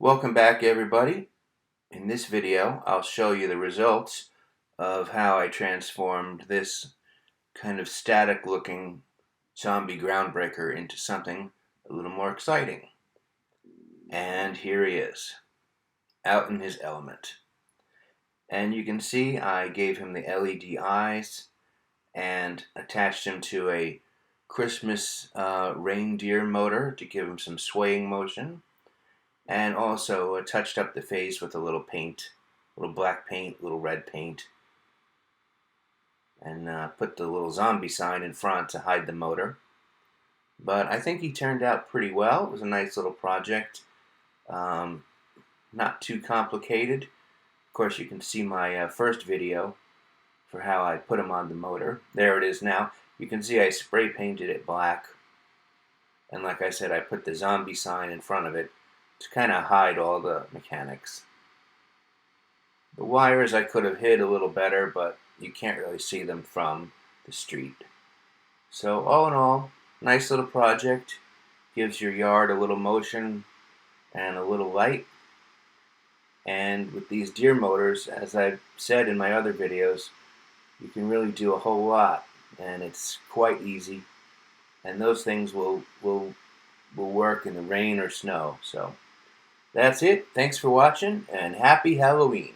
Welcome back, everybody. In this video I'll show you the results of how I transformed this kind of static looking zombie groundbreaker into something a little more exciting. And here he is, out in his element. And you can see I gave him the LED eyes and attached him to a Christmas reindeer motor to give him some swaying motion. And also touched up the face with a little paint, a little black paint, a little red paint, and put the little zombie sign in front to hide the motor. But I think he turned out pretty well. It was a nice little project, not too complicated. Of course, you can see my first video for how I put him on the motor. There it is now. You can see I spray painted it black, and like I said, I put the zombie sign in front of it to kind of hide all the mechanics. The wires I could have hid a little better, but you can't really see them from the street. So all in all, nice little project. Gives your yard a little motion and a little light. And with these deer motors, as I've said in my other videos, you can really do a whole lot, and it's quite easy. And those things will work in the rain or snow. So that's it. Thanks for watching, and happy Halloween.